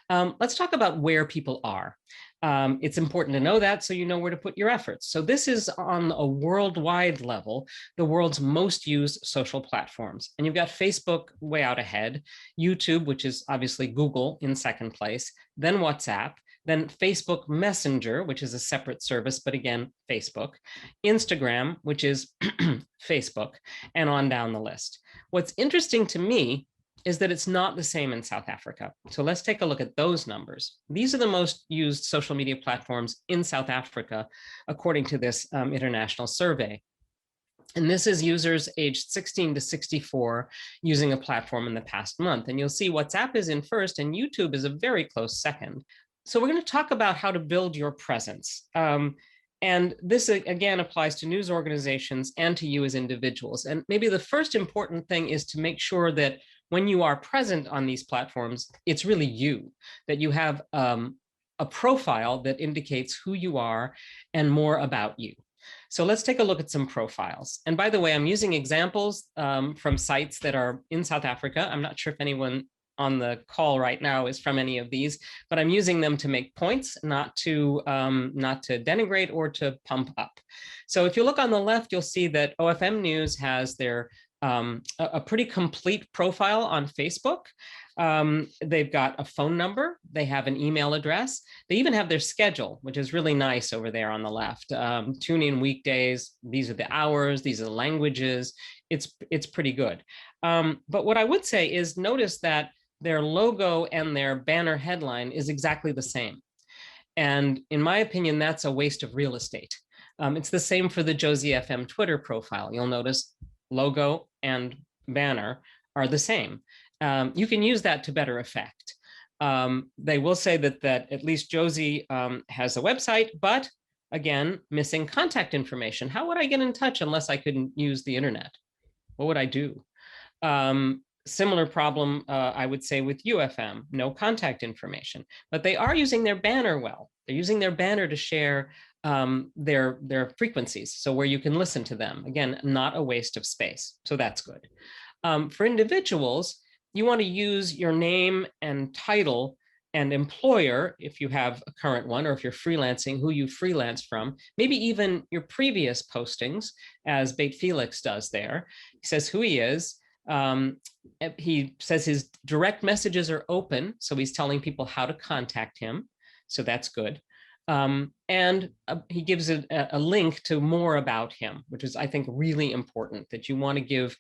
Let's talk about where people are. It's important to know that so you know where to put your efforts. So this is on a worldwide level, the world's most used social platforms. And you've got Facebook way out ahead, YouTube, which is obviously Google in second place, then WhatsApp, then Facebook Messenger, which is a separate service, but again, Facebook, Instagram, which is Facebook, and on down the list. What's interesting to me is that it's not the same in South Africa. So let's take a look at those numbers. These are the most used social media platforms in South Africa, according to this international survey. And this is users aged 16 to 64 using a platform in the past month. And you'll see WhatsApp is in first and YouTube is a very close second. So we're going to talk about how to build your presence. And this, again, applies to news organizations and to you as individuals. And maybe the first important thing is to make sure that when you are present on these platforms, it's really you, that you have a profile that indicates who you are and more about you. So let's take a look at some profiles. And by the way, I'm using examples from sites that are in South Africa. I'm not sure if anyone on the call right now is from any of these, but I'm using them to make points, not to denigrate or to pump up. So if you look on the left, you'll see that OFM News has their a pretty complete profile on Facebook. They've got a phone number, they have an email address, they even have their schedule, which is really nice over there on the left. Tune in weekdays, these are the hours, these are the languages, it's pretty good. But what I would say is notice that their logo and their banner headline is exactly the same. And in my opinion, that's a waste of real estate. It's the same for the Josie FM Twitter profile. You'll notice logo and banner are the same. You can use that to better effect. They will say that at least Josie has a website, but again, missing contact information. How would I get in touch unless I couldn't use the internet? What would I do? Similar problem, I would say, with UFM, no contact information, but they are using their banner well. They're using their banner to share their frequencies, so where you can listen to them. Again, not a waste of space, so that's good. For individuals, you want to use your name and title and employer, if you have a current one, or if you're freelancing, who you freelance from, maybe even your previous postings, as Bait Felix does there. He says who he is. He says his direct messages are open, so he's telling people how to contact him, so that's good. And he gives a link to more about him, which is, I think, really important, that you want to give.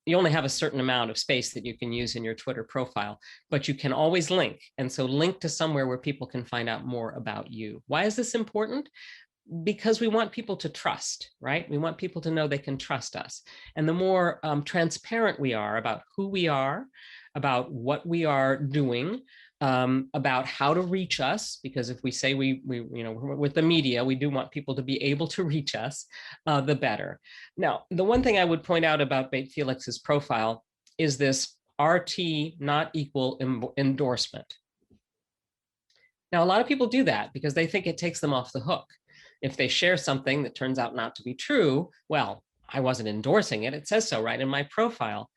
You only have a certain amount of space that you can use in your Twitter profile, but you can always link. And so link to somewhere where people can find out more about you. Why is this important? Because we want people to trust, right? We want people to know they can trust us. And the more transparent we are about who we are, about what we are doing, about how to reach us, because if we say we with the media, we do want people to be able to reach us, the better. Now, the one thing I would point out about Bait Felix's profile is this RT not equal endorsement. Now, a lot of people do that because they think it takes them off the hook. If they share something that turns out not to be true, well, I wasn't endorsing it. It says so right in my profile.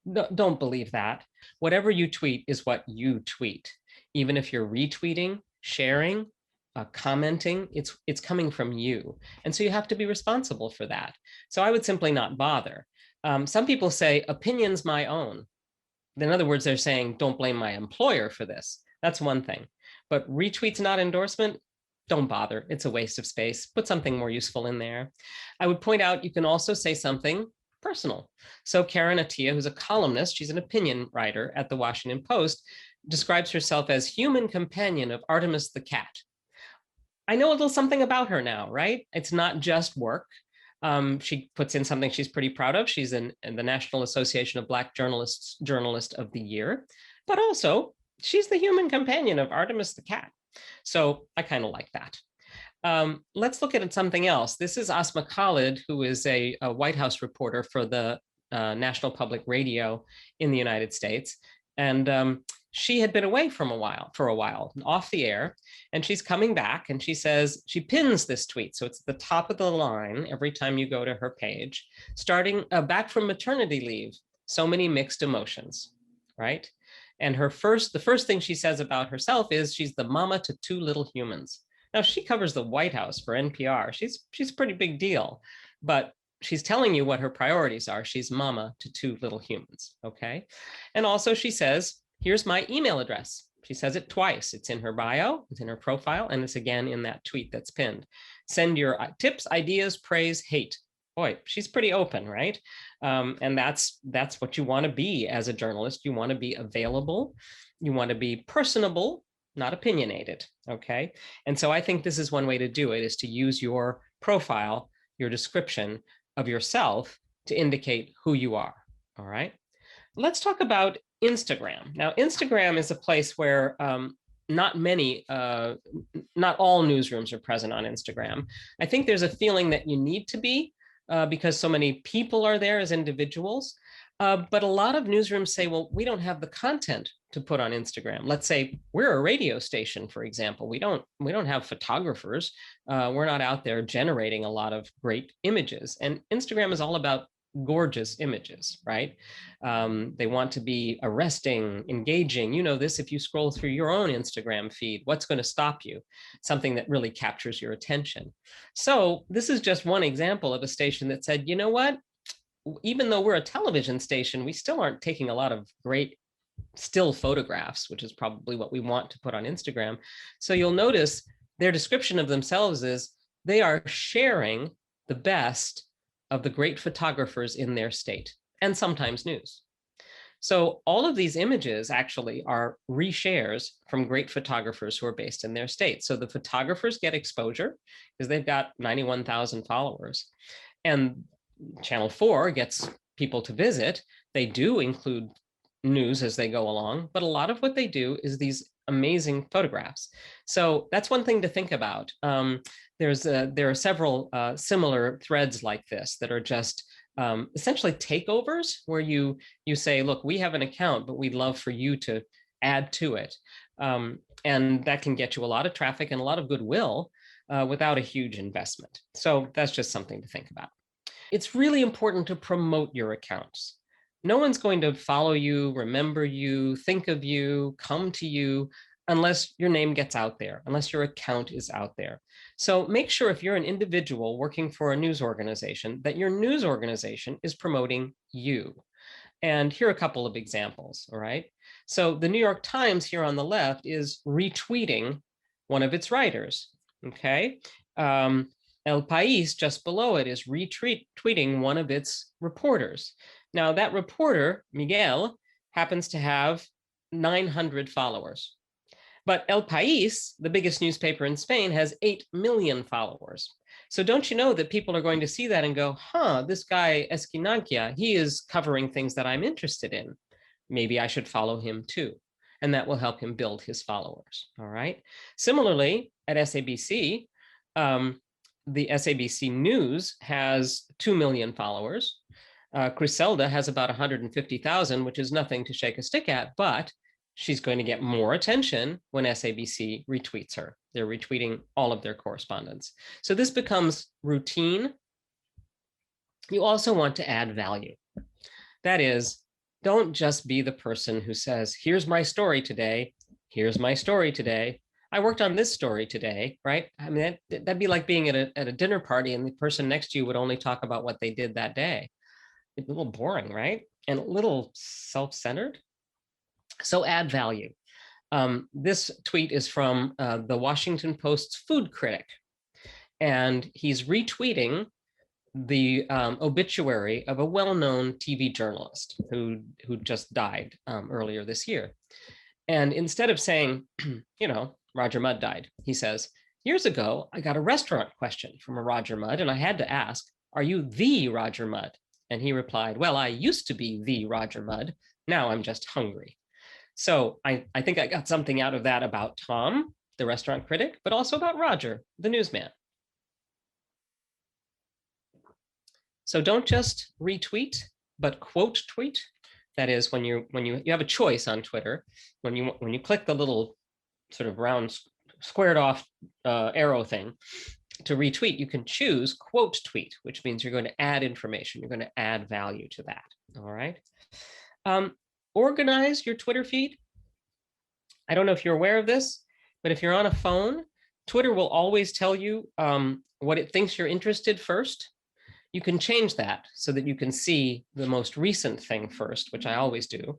No, don't believe that. Whatever you tweet is what you tweet. Even if you're retweeting, sharing, commenting, it's coming from you. And so you have to be responsible for that. So I would simply not bother. Some people say, opinion's my own. In other words, they're saying, don't blame my employer for this. That's one thing. But retweets not endorsement, don't bother. It's a waste of space. Put something more useful in there. I would point out you can also say something personal. So Karen Attia, who's a columnist, she's an opinion writer at the Washington Post, describes herself as human companion of Artemis the cat. I know a little something about her now, right? It's not just work. She puts in something she's pretty proud of. She's in the National Association of Black Journalists Journalist of the Year, but also she's the human companion of Artemis the cat. So I kind of like that. Let's look at something else. This is Asma Khalid, who is a White House reporter for the National Public Radio in the United States. And she had been away for a while, off the air, and she's coming back, and she says, she pins this tweet. So it's at the top of the line every time you go to her page, starting back from maternity leave, so many mixed emotions, right? And the first thing she says about herself is she's the mama to two little humans. Now she covers the White House for NPR. She's a pretty big deal, but she's telling you what her priorities are. She's mama to two little humans, okay? And also she says, here's my email address. She says it twice. It's in her bio, it's in her profile, and it's again in that tweet that's pinned. Send your tips, ideas, praise, hate. Boy, she's pretty open, right? And that's what you want to be as a journalist. You want to be available. You want to be personable, not opinionated, okay? And so I think this is one way to do it, is to use your profile, your description of yourself to indicate who you are, all right? Let's talk about Instagram. Now, Instagram is a place where not all newsrooms are present on Instagram. I think there's a feeling that you need to be because so many people are there as individuals. But a lot of newsrooms say, well, we don't have the content to put on Instagram. Let's say we're a radio station, for example. We don't have photographers. We're not out there generating a lot of great images. And Instagram is all about gorgeous images, right? They want to be arresting, engaging. You know this if you scroll through your own Instagram feed. What's going to stop you? Something that really captures your attention. So this is just one example of a station that said, you know what? Even though we're a television station, we still aren't taking a lot of great still photographs, which is probably what we want to put on Instagram. So you'll notice their description of themselves is they are sharing the best of the great photographers in their state, and sometimes news. So all of these images actually are reshares from great photographers who are based in their state. So the photographers get exposure because they've got 91,000 followers. And Channel 4 gets people to visit. They do include news as they go along, but a lot of what they do is these amazing photographs. So that's one thing to think about. There are several similar threads like this that are just essentially takeovers, where you say, look, we have an account, but we'd love for you to add to it. And that can get you a lot of traffic and a lot of goodwill without a huge investment. So that's just something to think about. It's really important to promote your accounts. No one's going to follow you, remember you, think of you, come to you, unless your name gets out there, unless your account is out there. So make sure if you're an individual working for a news organization, that your news organization is promoting you. And here are a couple of examples, all right? So the New York Times here on the left is retweeting one of its writers, okay? El País, just below it, is retweeting one of its reporters. Now, that reporter, Miguel, happens to have 900 followers. But El País, the biggest newspaper in Spain, has 8 million followers. So don't you know that people are going to see that and go, huh, this guy Esquinanquia, he is covering things that I'm interested in. Maybe I should follow him too. And that will help him build his followers, all right? Similarly, at SABC, the SABC News has 2 million followers. Griselda has about 150,000, which is nothing to shake a stick at, but she's going to get more attention when SABC retweets her. They're retweeting all of their correspondence. So this becomes routine. You also want to add value. That is, don't just be the person who says, here's my story today. Here's my story today. I worked on this story today, right? I mean, that'd be like being at a dinner party and the person next to you would only talk about what they did that day. It's a little boring, right? And a little self-centered. So add value. This tweet is from the Washington Post's food critic, and he's retweeting the obituary of a well-known TV journalist who just died earlier this year. And instead of saying, you know, Roger Mudd died, he says, years ago, I got a restaurant question from a Roger Mudd, and I had to ask, are you the Roger Mudd? And he replied, well, I used to be the Roger Mudd. Now I'm just hungry. So I think I got something out of that about Tom, the restaurant critic, but also about Roger, the newsman. So don't just retweet, but quote tweet. That is, when you have a choice on Twitter, when you click the little sort of round squared off arrow thing to retweet, you can choose quote tweet, which means you're going to add information. You're going to add value to that. All right. Organize your Twitter feed. I don't know if you're aware of this, but if you're on a phone, Twitter will always tell you what it thinks you're interested first. You can change that so that you can see the most recent thing first, which I always do,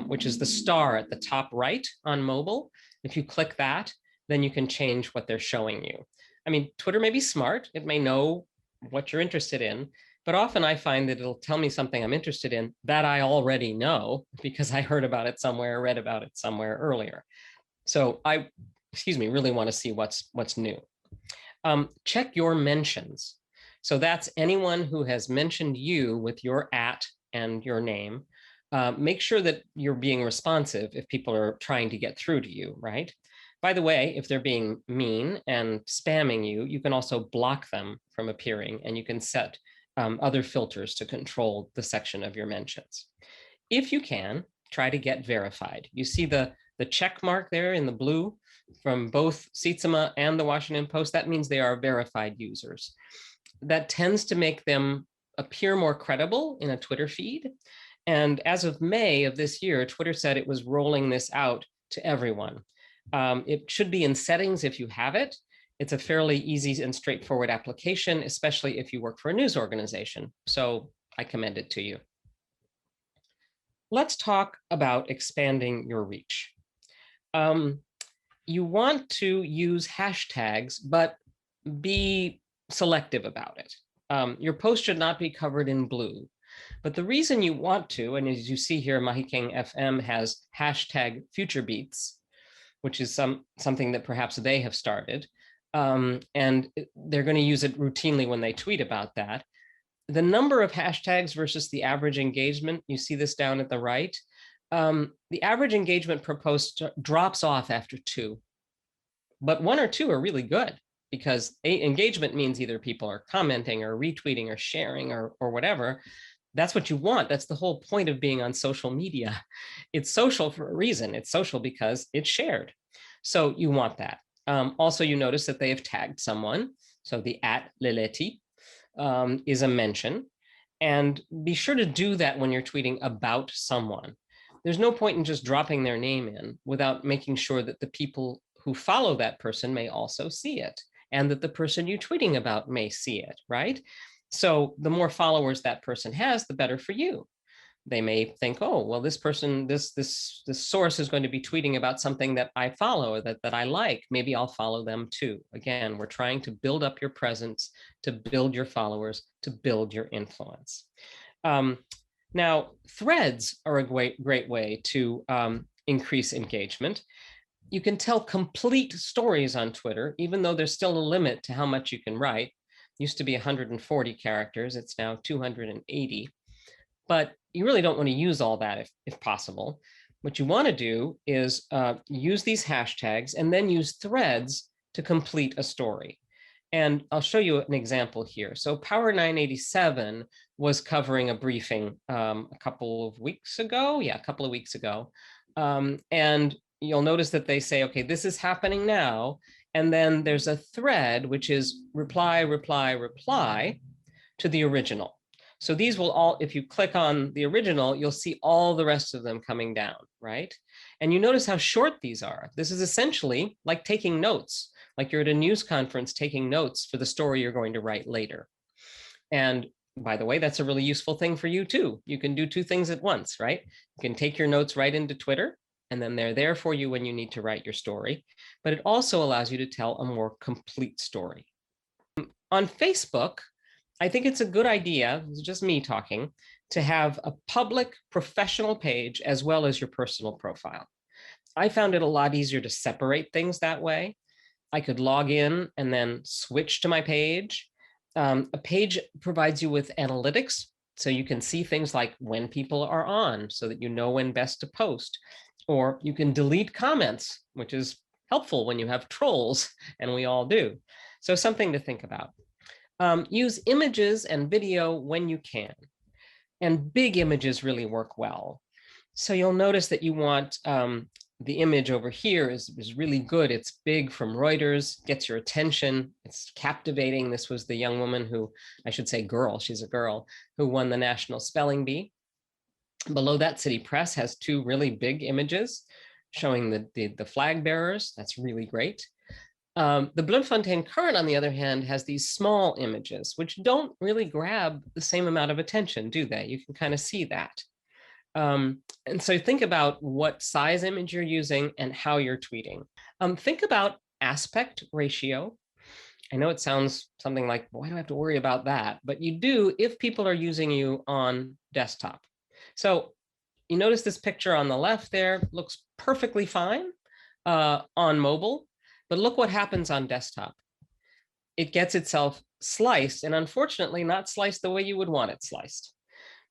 which is the star at the top right on mobile. If you click that, then you can change what they're showing you. I mean, Twitter may be smart. It may know what you're interested in, but often I find that it'll tell me something I'm interested in that I already know because I heard about it somewhere, read about it somewhere earlier. So I, really want to see what's new. Check your mentions. So that's anyone who has mentioned you with your @ and your name. Make sure that you're being responsive if people are trying to get through to you, right? By the way, if they're being mean and spamming you, you can also block them from appearing, and you can set other filters to control the section of your mentions. If you can, try to get verified. You see the check mark there in the blue from both Sietsema and the Washington Post. That means they are verified users. That tends to make them appear more credible in a Twitter feed. And as of May of this year, Twitter said it was rolling this out to everyone. It should be in settings if you have it. It's a fairly easy and straightforward application, especially if you work for a news organization. So I commend it to you. Let's talk about expanding your reach. You want to use hashtags, but be selective about it. Your post should not be covered in blue. But the reason you want to, and as you see here, Mahikeng FM has hashtag future beats, which is something that perhaps they have started. And they're going to use it routinely when they tweet about that. The number of hashtags versus the average engagement, you see this down at the right. The average engagement per post drops off after 2, but 1 or 2 are really good because engagement means either people are commenting or retweeting or sharing or whatever. That's what you want. That's the whole point of being on social media. It's social for a reason. It's social because it's shared. So you want that. Also, you notice that they have tagged someone. So the @Leleti is a mention. And be sure to do that when you're tweeting about someone. There's no point in just dropping their name in without making sure that the people who follow that person may also see it, and that the person you're tweeting about may see it, right? So the more followers that person has, the better for you. They may think, oh, well, this person, this source is going to be tweeting about something that I follow, that I like. Maybe I'll follow them too. Again, we're trying to build up your presence, to build your followers, to build your influence. Now, threads are a great way to increase engagement. You can tell complete stories on Twitter, even though there's still a limit to how much you can write. Used to be 140 characters, it's now 280. But you really don't want to use all that if possible. What you want to do is use these hashtags and then use threads to complete a story. And I'll show you an example here. So Power 987 was covering a briefing a couple of weeks ago. Yeah, a couple of weeks ago. And you'll notice that they say, okay, this is happening now. And then there's a thread, which is reply, reply, reply to the original. So these will all, if you click on the original, you'll see all the rest of them coming down, right? And you notice how short these are. This is essentially like taking notes, like you're at a news conference taking notes for the story you're going to write later. And by the way, that's a really useful thing for you too. You can do 2 things at once, right? You can take your notes right into Twitter, and then they're there for you when you need to write your story. But it also allows you to tell a more complete story. On Facebook, I think it's a good idea, it's just me talking, to have a public professional page as well as your personal profile. I found it a lot easier to separate things that way. I could log in and then switch to my page. A page provides you with analytics, so you can see things like when people are on, so that you know when best to post. Or you can delete comments, which is helpful when you have trolls, and we all do. So something to think about. Use images and video when you can. And big images really work well. So you'll notice that you want the image over here is really good. It's big from Reuters, gets your attention. It's captivating. This was the young woman who, I should say girl, she's a girl, who won the National Spelling Bee. Below that, City Press has 2 really big images. showing the flag bearers. That's really great. The Bloemfontein current, on the other hand, has these small images, which don't really grab the same amount of attention, do they? You can kind of see that. And so think about what size image you're using and how you're tweeting. Think about aspect ratio. I know it sounds something like, why do I have to worry about that? But you do if people are using you on desktop. So you notice this picture on the left there looks perfectly fine on mobile, but look what happens on desktop. It gets itself sliced, and unfortunately not sliced the way you would want it sliced.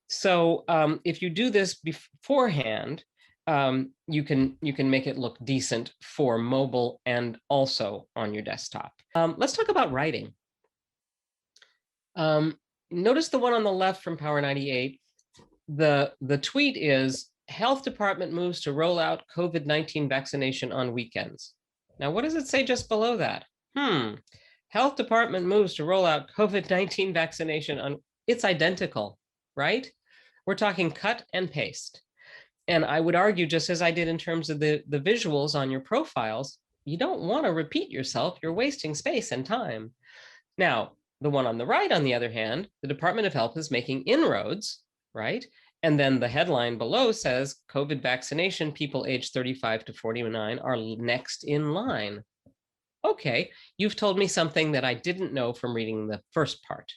So if you do this beforehand, you can make it look decent for mobile and also on your desktop. Let's talk about writing. Notice the one on the left from Power 98. The tweet is, health department moves to roll out COVID-19 vaccination on weekends. Now, what does it say just below that? Health department moves to roll out COVID-19 vaccination on, it's identical, right? We're talking cut and paste. And I would argue, just as I did in terms of the visuals on your profiles, you don't want to repeat yourself. You're wasting space and time. Now, the one on the right, on the other hand, the Department of Health is making inroads, right? And then the headline below says, COVID vaccination, people aged 35 to 49 are next in line. Okay, you've told me something that I didn't know from reading the first part.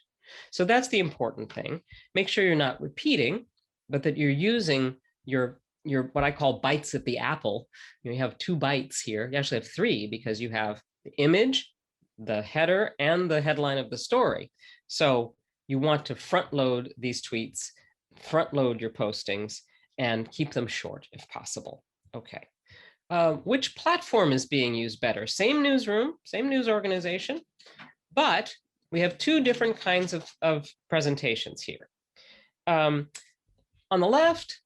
So that's the important thing. Make sure you're not repeating, but that you're using your what I call bites at the apple. You have 2 bites here. You actually have 3 because you have the image, the header, and the headline of the story. So you want to front load these tweets, front load your postings, and keep them short if possible. Okay. Which platform is being used better? Same newsroom, same news organization, but we have 2 different kinds of presentations here. On the left,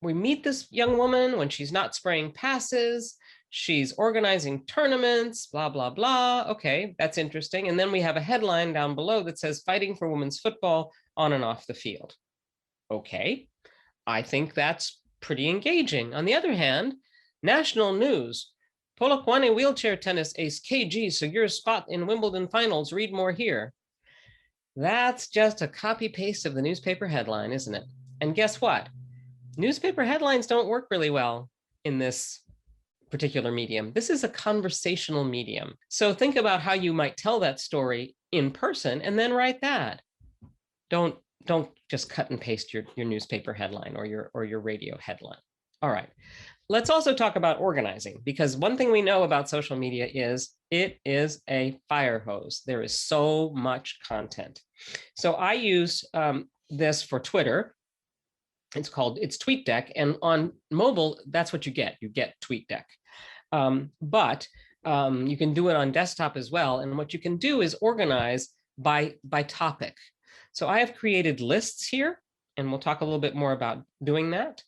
we meet this young woman when she's not spraying passes. She's organizing tournaments, blah, blah, blah. Okay, that's interesting. And then we have a headline down below that says, fighting for women's football on and off the field. Okay, I think that's pretty engaging. On the other hand, national news, Polokwane wheelchair tennis ace KG secures spot in Wimbledon finals. Read more here. That's just a copy paste of the newspaper headline, isn't it? And guess what? Newspaper headlines don't work really well in this particular medium. This is a conversational medium. So think about how you might tell that story in person and then write that. Don't just cut and paste your newspaper headline or your radio headline. All right. Let's also talk about organizing, because one thing we know about social media is it is a fire hose. There is so much content. So I use this for Twitter. It's Tweetdeck, and on mobile, that's what you get. You get Tweetdeck, but you can do it on desktop as well. And what you can do is organize by topic. So I have created lists here, and we'll talk a little bit more about doing that.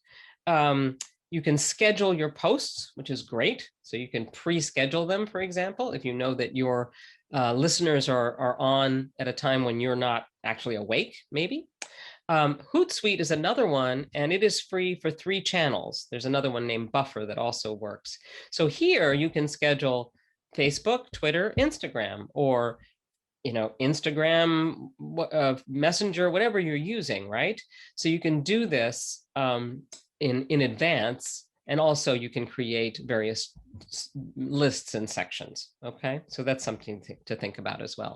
You can schedule your posts, which is great. So you can pre-schedule them, for example, if you know that your listeners are on at a time when you're not actually awake, maybe. Hootsuite is another one, and it is free for 3 channels. There's another one named Buffer that also works. So here you can schedule Facebook, Twitter, Instagram, or Instagram, Messenger, whatever you're using, right? So you can do this in advance, and also you can create various lists and sections. Okay, so that's something to think about as well.